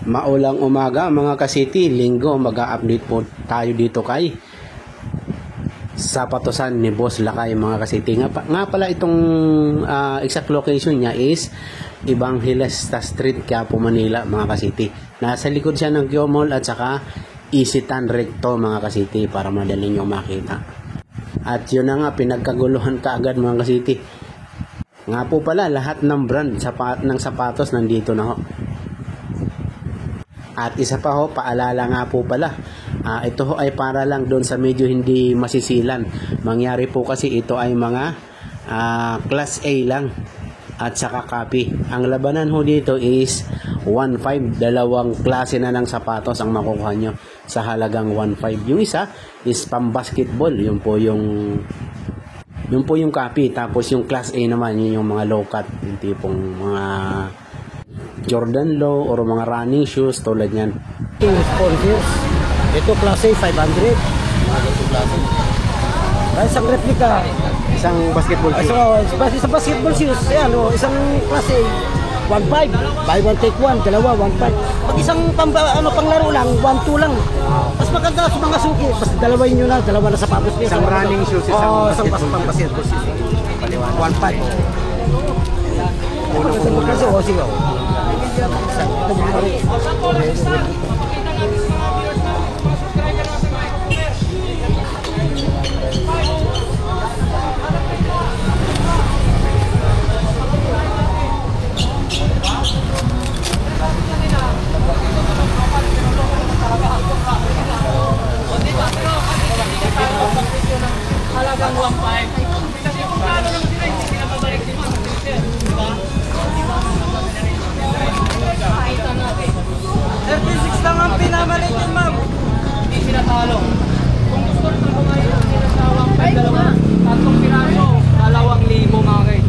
Maulang umaga mga ka-city, linggo, mag-a-update po tayo dito kay Sapatosan ni Boss Lakay mga ka-city. Nga pala itong exact location niya is Evangelista Street, Quiapo, Manila mga ka-city. Nasa likod siya ng Q Mall at saka Isitan Recto mga ka-city para madali nyo makita. At yun na nga, pinagkaguluhan kaagad mga ka-city. Nga po pala, lahat ng brand ng sapatos nandito na ho. At isa pa ho, paalala nga po pala, ito ho ay para lang doon sa medyo hindi masisilan. Mangyari po kasi ito ay mga class A lang at saka copy. Ang labanan ho dito is 1.5, dalawang klase na ng sapatos ang makukuha nyo sa halagang 1.5. Yung isa is pang basketball, yun po yung copy. Tapos yung class A naman, yun yung mga low cut, yung tipong mga Jordan Low or mga running shoes tulad yan. Sponsors. Ito klase 500. Ay, isang replica. Isang basketball shoes. Isang basketball shoes. Ayan, isang klase 1.5. Buy one take one, dalawa 1.5. Pag isang panglaro lang, 1.2 lang. Mas maganda sa mga suki. Basta dalawa nyo na, dalawa na sapatos niya. Isang running shoes, isang basketball shoes. 1.5. Una po muna. Sige. Halagang 1.5. Lang ang pinamaritin, ma'am. Hindi sila talo. Kung gusto nyo kumain ng sinasawang 3 piraso, 2,000 mga guys.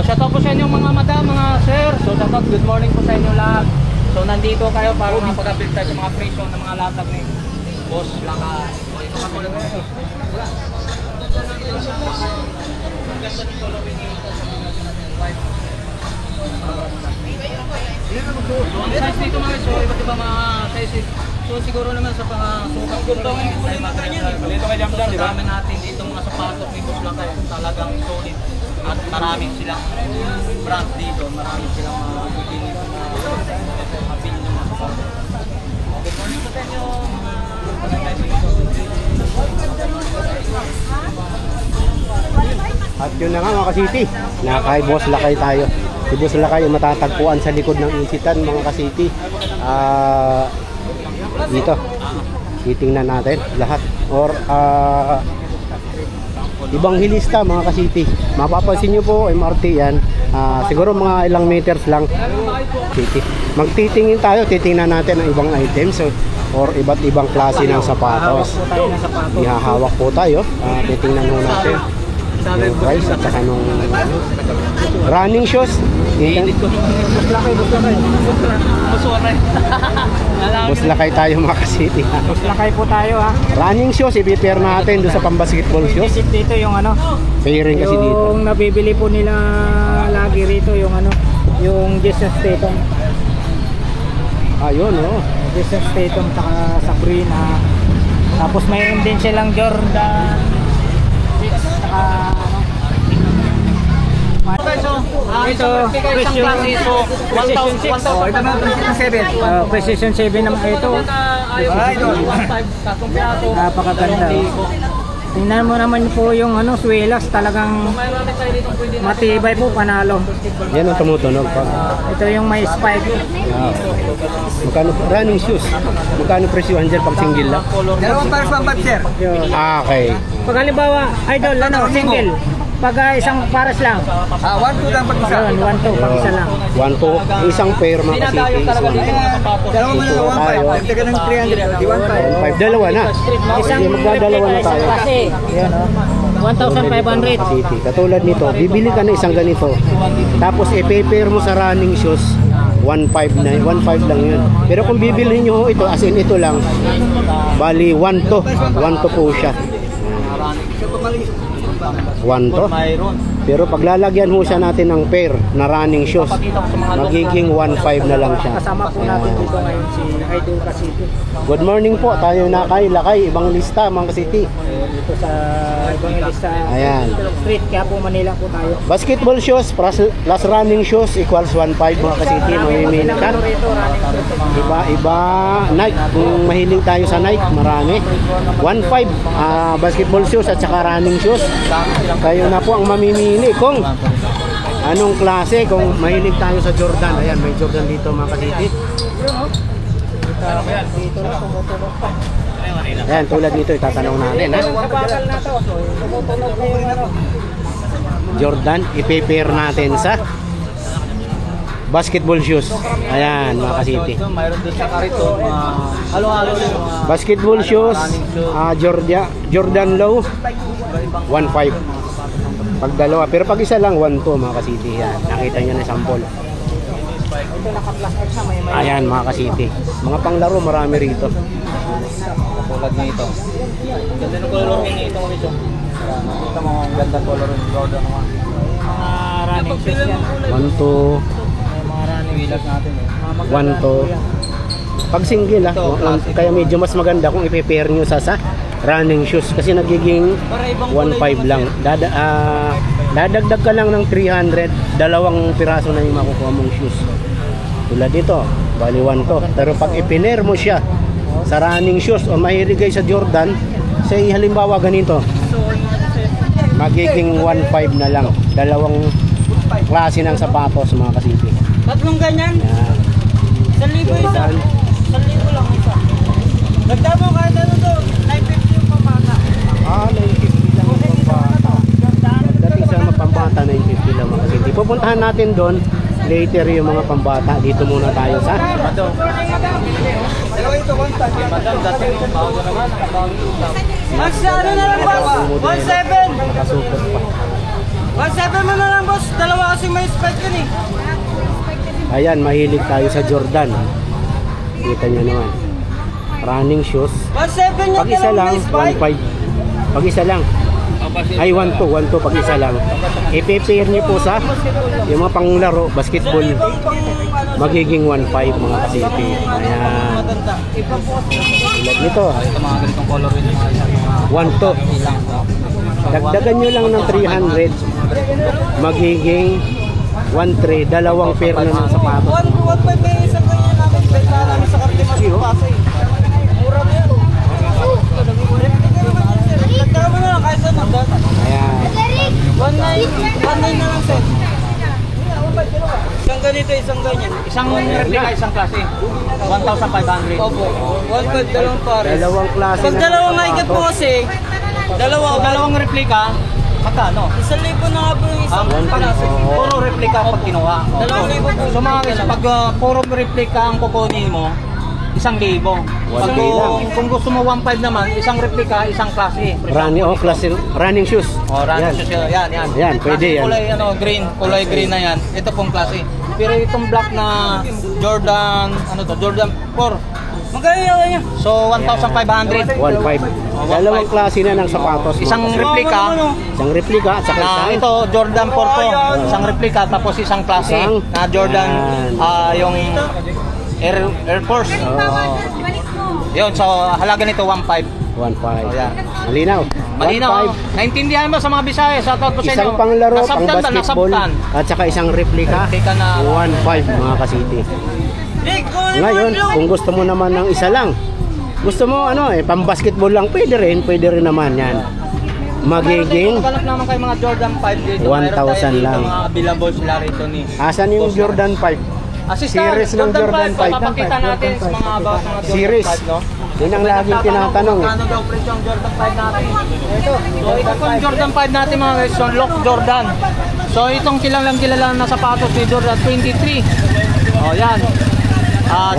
Shout out po sa inyo mga madam, mga sir. So shout out, good morning po sa inyo lahat. So nandito kayo para makapag-update tayo sa mga presyo ng mga latag ni Boss Lakay. So ito katulad ng ito. Size dito mga so iba't iba mga sizes. So siguro naman sa mga sukat ay malito kay Jam Jam, di ba? Natin dito mga sapatos ni Boss Lakay talagang solid at maraming silang brand dito, maraming silang mga bibili na mabili ng mga sapatos. Good morning po sa inyo At yun na nga mga ka-city, kay Boss Lakay tayo. Si Boss Lakay yung matatagpuan sa likod ng Isitan mga ka-city. Dito, titingnan natin lahat. Or Evangelista mga ka-city. Mapapansin nyo po, MRT yan. Siguro mga ilang meters lang. City. Magtitingin tayo, titingnan natin ang ibang items or iba't ibang klase ng sapatos. Ihahawak po tayo. Titingnan mo natin yung price at saka nung running shoes. Boss Lakay tayo mga ka-city. Boss Lakay po tayo ha. Running shoes, i-pair natin doon sa pang-basketball shoes. Dito yung pairing kasi dito. Yung nabibili po nila lagi rito yung yung Jason Statham. Ayun Jason Statham saka Sabrina. Tapos mayroon din silang Jordan. Saka ito, isang klase, so 1,007. Precision 7 naman ito. Napakaganda. Tingnan mo naman po yung swelas, talagang matibay po, panalo. Yan ang tumutunog pa. Ito yung may spike. Magkano running shoes? Magkano presyo dyan pag single lang? Dalawang pares 1.5 sir. Okay. Pag halimbawa, idol, single. Pag isang pares lang. 1.2 lang pag isa. Ayun, 1-2 pag isa lang. 1-2, isang pair mga ka-city. Dalawang mo na 1.5. Dagdagan ng 300, di 1.5. 5, dalawa na. Isang magdadalawa na tayo. Kasi, 1,500. City. Katulad nito, bibili ka na isang ganito. Tapos i-pair mo sa running shoes, 1.5 na, 1.5 lang yun. Pero kung bibili nyo ito, as in ito lang, bali 1 to po siya. 1 to? Mayroon. Pero paglalagyan ho siya natin ng pair na running shoes, Papakita ko sa mga magiging 1.5 na lang siya. Kasama po natin dito ngayon si Idol City. Good morning po, tayo na kay Lakay, Ibang Lista, Mga City. Dito sa Evangelista Ayan. Street, kaya po Manila po tayo. Basketball shoes plus running shoes equals 1.5 Mga City. Mamimili ka. Iba Nike, kung mahilig tayo sa Nike, marami. 1.5 basketball shoes at saka running shoes. Kayo na po ang mamimili kung anong klase, kung mahilig tayo sa Jordan. Ayan, may Jordan dito Mga City. Dito na tumutunog pa. Ayan, tulad nito itatanong natin ha. Kapakal na to. Tumutunog na yung ano. Jordan, i-pair natin sa basketball shoes. Ayan Mga City. Mayroon din siya karito. Halo-halo din. Basketball shoes, Jordan Low, 1.5. Pag dalawa, pero pag isa lang, 1.2 Mga City. Yan, nakita nyo na sample. Ito naka-plastic na may Ayan Mga City. Mga panglaro marami rito. Tulad nito. Ganda ng color nito mga ito. Ito mga ganda color ng Jordan naman. mga running shoes yan. 1.2, Mga running wheelers natin eh. 1.2. Pag single kaya medyo mas maganda kung i-pair nyo sa running shoes kasi nagiging 1.5 lang. Dadagdag ka lang ng 300, dalawang piraso na yung makukuha mong shoes. Tulad dito, bali 1 to. Pero pag i-pair mo siya sa running shoes o mahilig kayo sa Jordan, say halimbawa ganito, magiging 1.5 na lang. Dalawang klase ng sapatos Mga City. Tatlong ganyan. Yan. 1,000 isa. 1,000 lang isa. Nagdamo kahit ano to. 950 yung pamata. 950 lang ang pambata. Dating sa mga pambata, 950 lang Mga City. Pupuntahan natin doon later yung mga pambata. Dito muna tayo sa Madam, dati yung bago naman. Max, ano na lang boss? 1,700. nakasuper pa. 1,700 mo na lang boss. Dalawa kasing may spec yun eh. Ayan, mahilig tayo sa Jordan. Kita nyo naman. Running shoes. 1,700 yung Pag isa dalawa lang, may spec. 1.5. Pag isa lang. Ay, 1.2 pag isa lang. I-pair nyo po sa yung mga panglaro, basketball, magiging 1.5 Mga City. Ayan. Tulad nito, Ito mga ganitong color rin mga isa. 1.2. Ilang. Dagdagan nyo lang ng 300, magiging 1.3, dalawang pair na ng sapatos. 1,500 may isang ganyan namin. Benta namin sa Cartimas ng Pasay. Mura na yan. Nagkama na lang kahit saan nagdata. Ayan. 1,900 na lang sir. Isang ganito, isang ganyan. Isang replica, isang klase. 1,500. Opo. 1,500 dalawang pares. Dalawang klase Pag ng dalawang sapatos. higit po kasi, Dalawang replica, magkano? 1,000 na nga po yung isang piraso. Puro replica pag kinuha. 2,000 po. So mga guys, pag puro replica ang kukunin mo, 1,000. Pag 1K lang. kung gusto mo 1.5 naman, isang replica, isang klase. Running shoes. Running Yan. shoes yan. Yan, pwede yan. Kulay green na yan. Ito pong klase. Pero itong black na Jordan, Jordan 4. Magkano yung niya? So 1,500. 1.5. Dalawang klase na ng sapatos. Isang Mga City. replica. Isang replica at saka Na isang ito Jordan 4 to. Isang replica tapos isang klase Isang- na Jordan Yan. yung Air Force. Yun, so halaga nito 1.5. 1.5. Oh, yan. Malinaw. Malinaw. 1.5. Naintindihan mo sa mga Bisaya, sa tawag ko sa inyo. Isang panglaro, pang Nasabtan ba? basketball, Nasabtan. at saka isang replica. Replica na- 1.5 Mga City. Ngayon, kung gusto mo naman ng isa lang, gusto mo pang basketball lang, pwede rin naman yan. Magiging Maghanap naman kayo mga Jordan 5 dito. 1,000 lang. Mga available sila rito ni. asan yung Jordan 5? Assistant, Series ng Jordan 5. Papakita natin sa mga about mga Jordan Series. 5, no? Yun ang laging tinatanong. Magkano daw presyo ang Jordan 5 natin? So ito po yung Jordan 5 natin mga guys, so Lock Jordan. So itong kilalang na sapatos ni Jordan 23. Oh yan.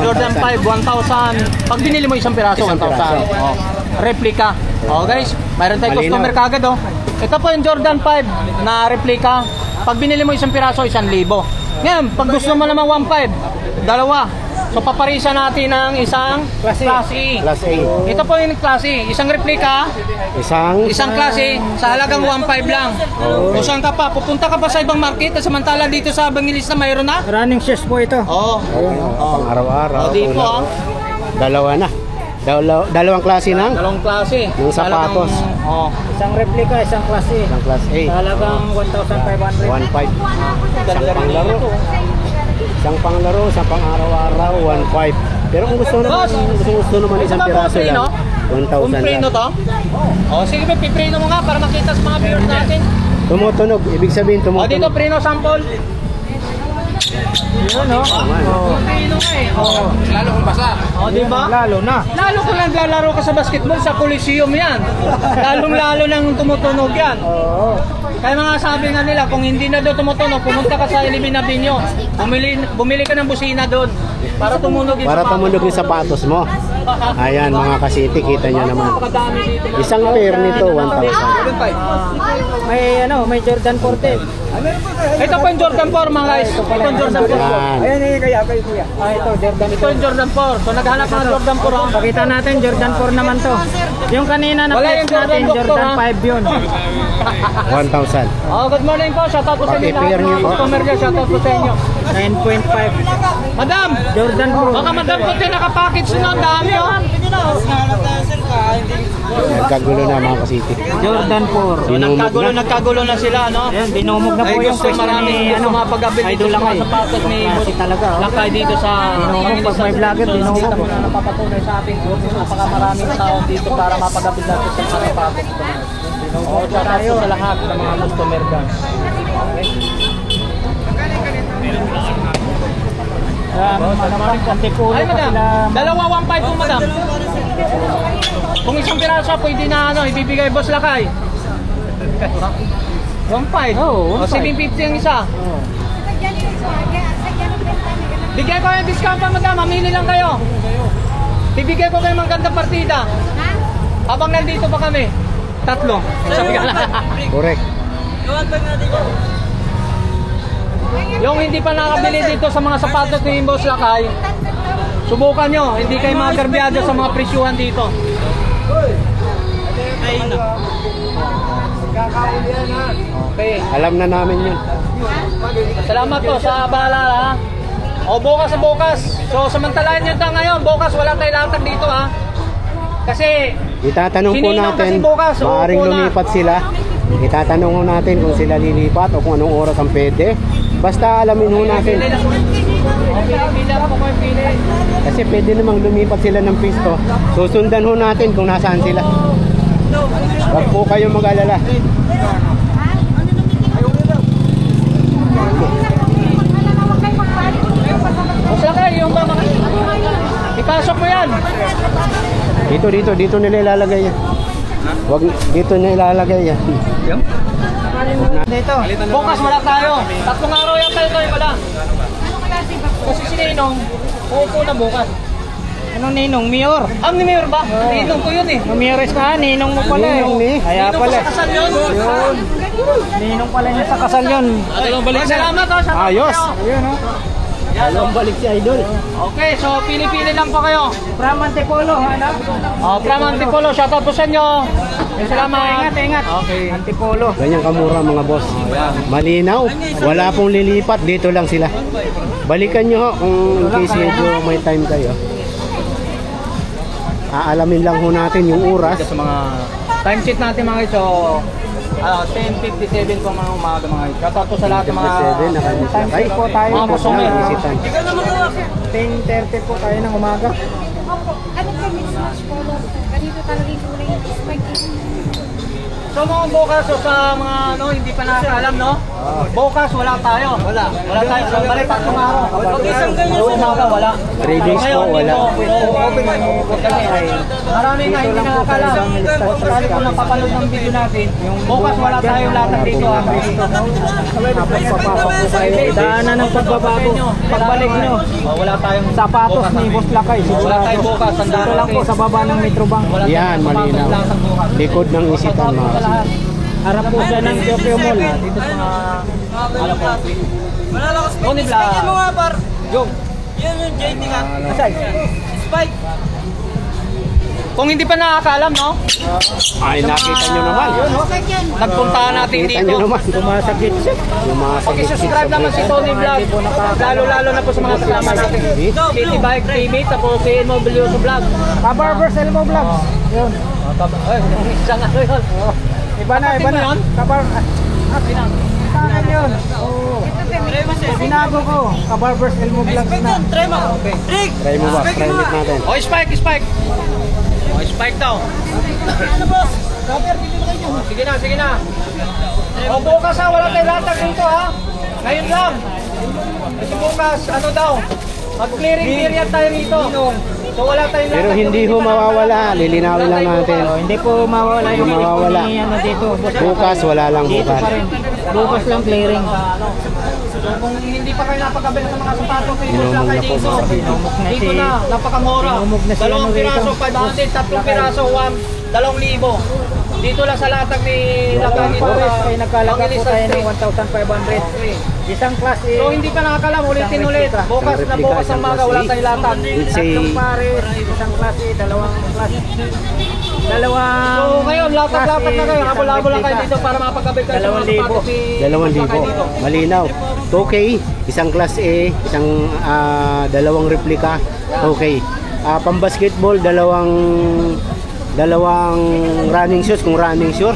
Jordan 5 1,000. Pag binili mo isang piraso, Isang 1,000. piraso. Oh. Replica. Oh guys, mayroon tayong Malinaw. customer kagad oh. Ito po yung Jordan 5 na replica. Pag binili mo isang piraso, 1,000. Ngayon, pag gusto mo naman 1.5, dalawa, So paparisan natin ng isang Class A. Class A. Ito po yung Class A. Isang replika, isang Class A sa halagang 1.5 lang. Kung saan ka pa, pupunta ka pa sa ibang market at samantala dito sa Bangilista mayroon na. Running shoes po ito. Oo. Pang araw-araw. Di po ah. Dalawa na. Dalawang klase ng Dalawang klase. Yung sapatos. Oo. Isang replika, isang Class A. Isang Class A. Halagang 1,500. 1.5. Ganda rin panglaro. ito. Isang panglaro, isang pang araw-araw, 1.5. Pero kung gusto naman, gusto naman isang piraso lang, 1,000 Kumpreno lang. to? Oh, sige, pipreno mo nga para makita sa mga viewers natin. Tumutunog, ibig sabihin Oh, dito tumutunog. preno sample. Yun, no? Kumpreno nga eh. Oh. Lalo kung basa. Oh, di ba? Lalo na. Lalo kung naglalaro ka sa basketball sa Coliseum yan. Lalong-lalo nang tumutunog yan. Oo. Kaya mga sabi nga nila, kung hindi na daw tumutunog, pumunta ka sa Ilibin Avenue. Bumili ka ng busina doon para tumunog yung Para sapatos tumunog mo. yung sapatos mo. Ayan mga kasiti, kita nyo naman. Napakadami dito. Isang pair nito, 1,000. May Jordan 14. Ito po yung Jordan 4 mga guys. Ito yung Jordan 4. Yan. Kaya kuya. Ito Jordan. Ito yung Jordan 4. So naghanap ng Jordan 4 ha. Pakita natin Jordan 4 naman to. Yung kanina na Wala flex yung Jordan natin, Doctor, Jordan ha? 5 yun. 1,000. Oh, good morning po. Shoutout po sa inyo lahat Paki-pair niyo mga po. customer niyo. Shoutout po sa inyo. 9.5. Madam! Jordan 4. Baka madam puti nakapackage nun. Dami oh. Nagkagulo na mga kasiti. Jordan 4. So, nagkagulo na sila, no? Ayan, dinumog na po Ay, yung gusto marami gusto mapag-abil dito Idol sa mga Lakay. sapatos ni Kasi talaga, oh. Lakay dito sa Dinumog, pag may vlogger, So, dinumog. nakita mo na napapatunay sa ating group. Napakamaraming tao dito para mapag-abil natin sa mga sapatos. Oh, shoutout po sa lahat ng mga customer dyan. Antipulo Ay, pa madam. sila. Dalawa 1.5 po, madam. Kung isang piraso, pwede na ibibigay boss Lakay. 1.5? Oo, O 750 ang isa. Bigyan ko yung discount pa, madam. Mamili lang kayo. Bibigyan ko kayo magandang partida. Habang nandito pa kami. Tatlo. Sabi ka lang. Correct. Yung hindi pa nakabili dito sa mga sapatos ni Boss Lakay, subukan nyo. Hindi kayo magagarbyado sa mga presyuhan dito. Okay. Alam na namin yun. Salamat po sa abala ha. O bukas. So samantalahan nyo ito ngayon. Bukas wala tayo latag dito ha. Kasi Itatanong po Sininong kasi natin, bukas, maaring uupo na. lumipat sila. Itatanong ho natin kung sila lilipat o kung anong oras ang pwede. Basta alamin ho natin. pili lang po kayo pili. Kasi pwede namang lumipat sila ng pisto. Susundan ho natin kung nasaan sila. Huwag po kayong mag-alala. Boss Lakay, yung ba ipasok mo yan. Dito nila ilalagay yan. Wag, dito nila ilalagay yan. Dito. Bukas wala tayo. Tatlong araw yan tayo wala. Kasi si Ninong, uupo na bukas. Anong ninong? Mayor? Ang ni Mayor ba? Ninong ko yun eh. Mayoress ka, ninong mo pala eh. Ninong ni? Kaya Ninong ko pala. sa kasal yun. Ninong pala niya sa kasal yun. Salamat oh. Salamat Ayos. kayo. Ayun o. Alam balik si Idol. Okay, so pili-pili lang po kayo. From Antipolo, ano? From Antipolo, shoutout po sa inyo. Salamat. Ingat. Okay. Antipolo. Ganyan kamura mga boss. Malinaw. Wala pong lilipat. Dito lang sila. Balikan nyo ho kung in case medyo may time kayo. Aalamin lang ho natin yung oras. Sa mga time sheet natin mga guys, so 10:57 po mga umaga mga guys. Shoutout po sa lahat ng mga 7, nakalis na Time kayo. check po tayo. Mga customer. Isitan. 10:30 po tayo ng umaga. Ano ka mismatch polo? Ganito talaga yung kulay ng spike. So mga bukas so, sa mga hindi pa nakakaalam no? Bukas wala tayo. Wala tayo. So balik tatlong araw. Pag isang ganyan sa umaga wala. 3 days po, wala. Marami nga hindi nakakaalam. Sakali kung napapanood ng video natin, bukas wala tayong latag dito. Papasok po tayo. Daanan ng pagbabago. Pagbalik nyo. Wala tayong Sapatos ni Boss Lakay. Wala tayong bukas. Dito lang po sa baba ng Metrobank. Yan, malinaw. Likod ng isitan mga kasi. Harap po siya ng Tokyo Mall. Dito sa mga ano po. Malalakas mo. Ni Bla. Mo nga par. Yo. Yan yung JT nga. Spike. Kung hindi pa nakakaalam, no? Ay, nakita nyo naman. Nagpuntahan natin Kita dito. nyo naman. Sumasagit siya. Paki-subscribe naman si Tony Vlog. Lalo-lalo na po sa mga kasama natin. City Bike TV, tapos si Elmo Bilyoso Vlog. Kabarbers Elmo Vlog. Yun. Ay, isang ano yun. Iba na. Yun? Saan yun? Oo. Binago ko. Kabarbers Elmo Vlog na. Okay. Try mo ba? Try ulit natin. Oh, Spike. Oh, Spike daw. Ano boss? Cover dito na kayo. Sige na. O bukas ha, wala tayong latag dito ha. Ngayon lang. Kasi bukas, ano daw, mag-clearing period tayo rito. So wala tayong latag. Pero hindi ho mawawala. Lilinawin lang natin. Hindi po mawawala yung Mawawala. ano dito. Bukas, wala lang bukas. Bukas lang clearing. So kung hindi pa kayo napagkabila sa mga sapatos, pwede lang kayo Inumog na po, dito. mga Dito na, napakamura. Inumog na si Dalawang ano rito. piraso, 500, tatlong piraso, 2,000. Dito lang sa latag ni Lagani. Pares ay nagkalaga po tayo ng 1,500. Isang class A. So hindi pa nakakalam, ulitin ulit. Bukas na Replika, bukas ang maga, wala tayong latag. It's a Tatlong pares, isang class A, dalawang class. Dalawang. So ngayon, latag-latag na kayo. Habol-habol lang kayo dito para mapagkabit kayo sa mga 2,000. sapatos ni 2,000. Malinaw. 2K, isang class A, isang dalawang replika. Okay. Pang-basketball, dalawang running shoes kung running shoes.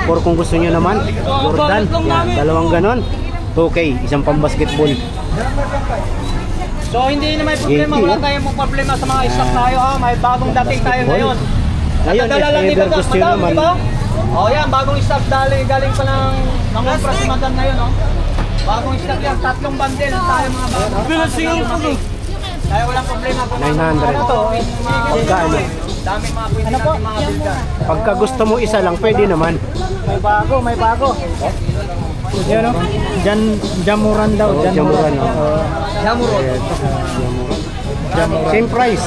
Or kung gusto nyo naman, Jordan. Yan, dalawang ganon. 2K, isang pang-basketball. So hindi na may problema, Gaty, wala oh. tayong problema sa mga stock tayo ha. May bagong dating tayo ngayon. Ngayon, Natagala lang if ni ever Madam, gusto nyo naman, di ba? Oh yan, bagong stock galing pa ng umpra si Madam ngayon, no? Bagong stock yan, tatlong bundle tayo mga bago. Tayo walang problema kung 900. ano to. Pagkaano? Daming mga pwede natin mga builder. Pagka gusto mo isa lang, pwede naman. May bago. Yan o. Jamuran daw. Oh, Jamuran. Jamurot. Same price.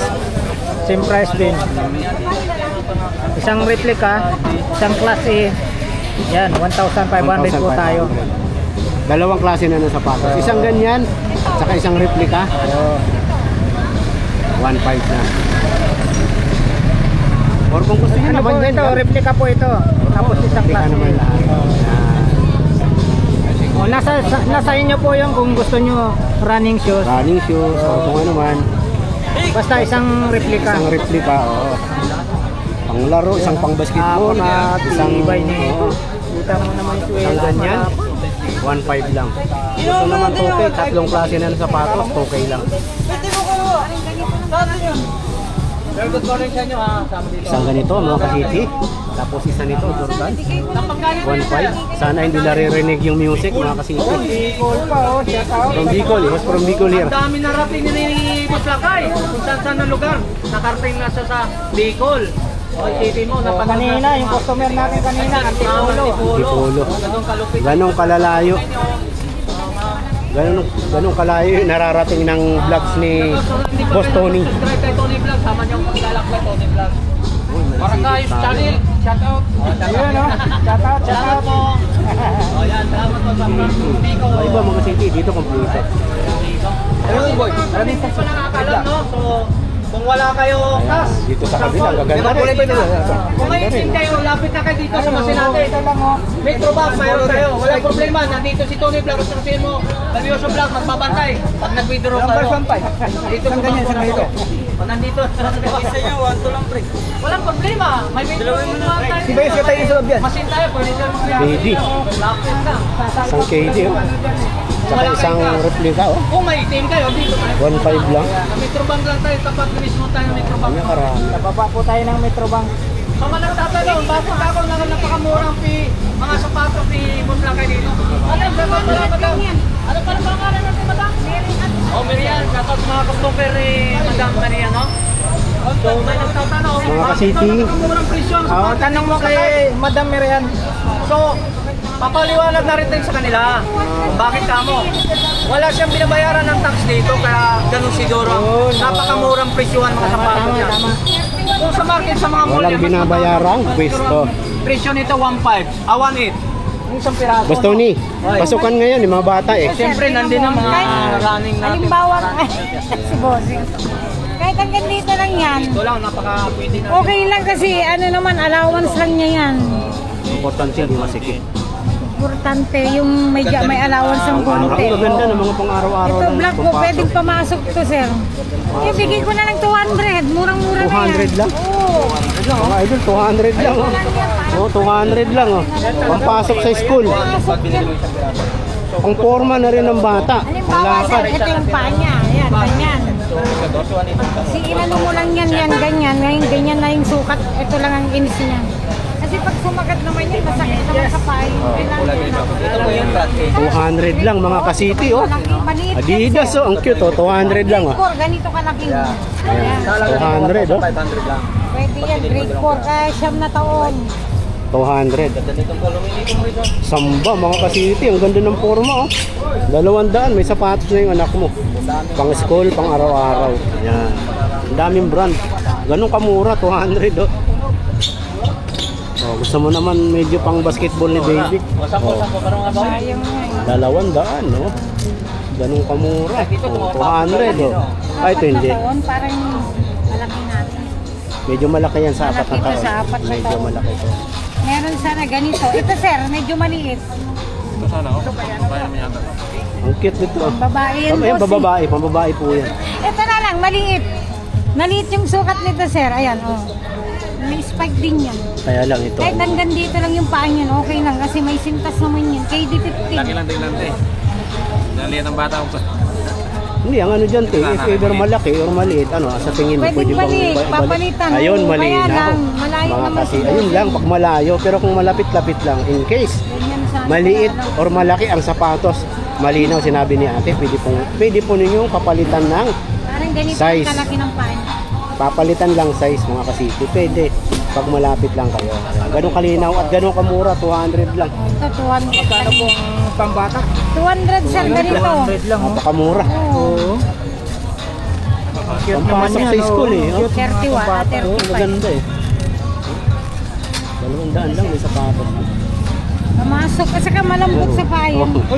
Same price din. Isang replica, isang class A. Yan, 1,500 po tayo. Dalawang klase na ng sapatos. Isang ganyan, saka isang replika. 1.5 na. Or kung gusto nyo Ano po naman yan, ito? Replica po ito. Tapos isang replika class naman A. lahat. O, nasa inyo po yung kung gusto nyo running shoes. Running shoes, or kung ano man. Basta isang replica. Isang replika, oo. Panglaro, isang pang basketball, isang ibay ni oo. Kita mo naman yung Isang sweldo. ganyan, 1.5 lang. Gusto naman 2K, tatlong klase na ng sapatos, 2K lang. Sir, good morning sa inyo ha. Sama dito. Isang ganito, mga kasiti. Tapos isa nito, Jordan. 1.5. Sana hindi naririnig yung music, mga kasiti. Bicol pa oh, shout out. From Bicol, it was from Bicol here. Ang dami narating ni Boss Lakay. Kung saan na lugar. Nakarating na siya sa Bicol. O, isipin mo, napanood Kanina, yung customer natin kanina, Antipolo. Antipolo. Ganun kalupit. Ganong kalalayo. Ganong kalayo yung nararating ng vlogs ni Boss Tony. Subscribe kay Tony Vlog. Sama niyo ang paglalakbay Tony Vlog. Barangayos Channel. Shout out. Ayun oh, shout out, shout Salamat out. po. O yan, salamat po sa Bicol. O iba mga city, dito kompleto. Ayun boy. Maraming po pa nakakalam no. So, kung wala kayo cash. Dito sa kabila, gaganda rin. Kung ngayon kayo, lapit na kayo dito sa Masinate. Ito lang oh. Metro Bank, mayroon tayo. Walang problema. Nandito si Tony Vlog. Sasabihin mo, Labioso Vlog, magbabantay. Pag nag-withdraw kayo. Dito sa dito. Pag nandito. Isa nyo, 1 lang pre. Walang problema. May withdraw tayo. Di ba yung tayo sa loob yan? Masin tayo. Pwede tayo mga KD. lapit na. Isang KD, oh. Saka isang replika, oh. Kung may itim kayo, dito tayo. 1.5 lang. Metro Bank lang tayo. Tapat mismo tayo ng Metro Bank. Kanya karami. Nababa po tayo ng Metro Bank. Mga nagtatanong, bakit ako napakamurang mga sapatos ni Boss Lakay dito? Ano pala pangalan natin, Madam? Oh, Miriam. Shoutout sa mga customer ni Madam Maria, no? So, may nagtatanong, Mga bakit kasiti. ba napakamurang presyo ang Oh, sapatos tanong mo ni Boss Lakay? kay Madam Miriam. So, papaliwanag na rin tayo sa kanila kung bakit kamo. Wala siyang binabayaran ng tax dito, kaya ganun siguro ang napakamurang presyohan mga sapatos niya. Kung sa market sa mga mall, Walang binabayarang pwesto. Presyo nito 1.5, 1.8. Yung isang piraso. Bastoni, pasukan ngayon yung mga bata eh. Siyempre, nandun ang mga running natin. Halimbawa, si Bossing. Kahit hanggang dito lang yan. Ito lang, napaka-pwede na. Okay lang kasi ano naman, allowance lang niya yan. Importante hindi masikip. Importante yung may allowance ng konti. Ang ganda ng mga pang-araw-araw. Ito na black ko, pangpasok. pwedeng pamasok to, sir. Ibigay ko na lang 200. Murang-mura na yan. 200 lang? Oo. Mga idol, 200 lang. Oh, 200 lang. Oh. Pampasok sa school. Pasok yan. Pang forma na rin ng bata. Halimbawa, sir, ito yung paa niya. Ayan, ganyan. Si inano mo lang yan, ganyan. Ngayon, ganyan na yung sukat. Ito lang ang inis niya. Kasi pag sumagat naman yan, masakit naman sa paa. Kailangan yun na. Ito po yung brand. 200 lang mga kasiti, oh. Maliit yan, Adidas, sir. oh. Ang cute, oh. 200 lang, oh. Grade 4, ganito kalaking. Ayan. 200, oh. 500 lang. Pwede yan, grade 4. Kaya siyam na taon. 200. Ganda nitong kulong hindi mo ito. Samba, mga kasiti. Ang ganda ng forma, oh. 200. May sapatos na yung anak mo. Pang school, pang araw-araw. Ayan. Ang daming brand. Ganun kamura, 200, oh. Oh, gusto mo naman medyo pang basketball ni baby. Oh, Sampo, parang nga ba? Sayang nga eh. 200, no? Ganun kamura. Oh, 200, oh. Ay, ito hindi. Taon, parang malaki natin. Medyo malaki yan sa apat na Malaki to taon. sa apat na Medyo taon. malaki to. Meron sana ganito. Ito sir, medyo maliit. Ang cute nito. Oh. Babae yan, Ayan, boss, eh. pambabae po yan. Ito na lang, maliit. Maliit yung sukat nito sir. Ayan, oh. May spike din yan. Kaya lang ito. Kahit hanggang dito lang yung paa niyan, okay lang. Kasi may sintas naman yan. KD15. tingnan te. Naliit ang bata ko. Hindi, ang ano dyan, te, if ever malaki or maliit, ano, sa tingin mo, Pwedeng pwede bang maliit, ibalik? papalitan. Ayun, Oo, malinaw. kaya lang, malayo Mga naman kasi, siguro ayun siya. lang, pag malayo, pero kung malapit-lapit lang, in case, Ganyan sana maliit pala, no? or malaki ang sapatos, malinaw, sinabi ni ate, pwede po ninyong papalitan ng, Parang ganito size. ang kalaki ng paa niya. papalitan lang size, mga kasiti, pwede, pag malapit lang kayo. Ganun kalinaw at ganun kamura, 200 lang. Ito, 200. Kano pong pambata? 200 sir, ganito. 100 lang. Napakamura. Oo. Pampasok sa school eh. Oh. 31, Oh, 35. maganda eh. 200 lang may sapatos. Pumasok kasi ka malambot sa payan. Oh,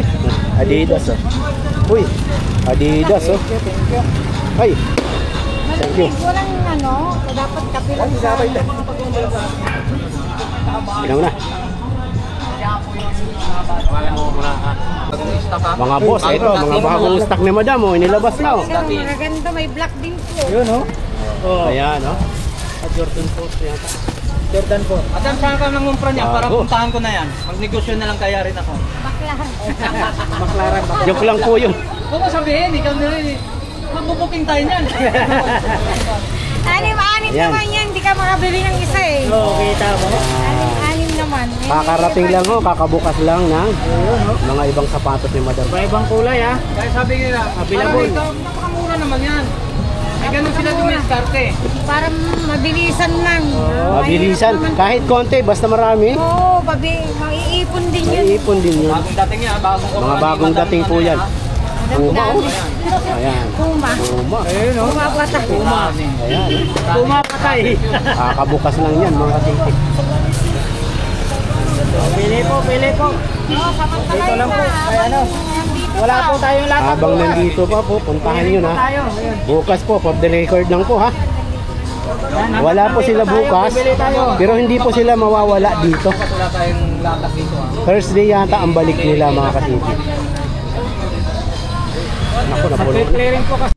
Adidas oh. Uy, Adidas oh. Ay, thank you. Malamig, walang ano, dapat kapilang sa Ilang na. Tawagan mo muna ha. Bagong stock ha. Mga boss, ito, mga bagong stock ni madam oh, inilabas na oh. Sir, magaganda, may black din po. Yun oh. Oh. Ayan oh. Jordan Post yata. Jordan po. At saan ka nang umpra niya para Bago. puntahan ko na yan. Magnegosyo na lang kaya rin ako. Baklahan. Maklaran ba? Joke lang po yun. Huwag mo sabihin, ikaw na rin. Magbubuking tayo niyan. Anim Ayan. naman yan, hindi ka makabili ng isa eh. Oo, kita mo. Anim naman. Eh, Kakarating lang oh, kakabukas lang ng mga ibang sapatos ni madam. Ibang kulay ha. Kaya sabi nila, available. Napakamura naman yan. May ganun sila dumiskarte. Para mabilisan lang. Mabilisan, kahit konti, basta marami, Oo, maiipon din yun. maiipon din yun. Bagong dating yan, bagong Mga bagong dating po yan. Puma oh. Ayan. Puma. Puma. Ayun o. Puma bata. Puma. Ayan. Pumapatay. Kakabukas lang yan mga kasiti. Pili po, pili po. Oo, samantala Dito lang po. Ay ano. Wala po tayong lahat. Habang nandito pa po, puntahan nyo na. Tayo. Ayun. Bukas po, for the record lang po ha. Yan, Wala po sila bukas, Bibili tayo. pero hindi po sila mawawala dito. Wala tayong latas dito ha. Thursday yata ang balik nila mga kasiti. Naku, napuno. Clearing po kasi.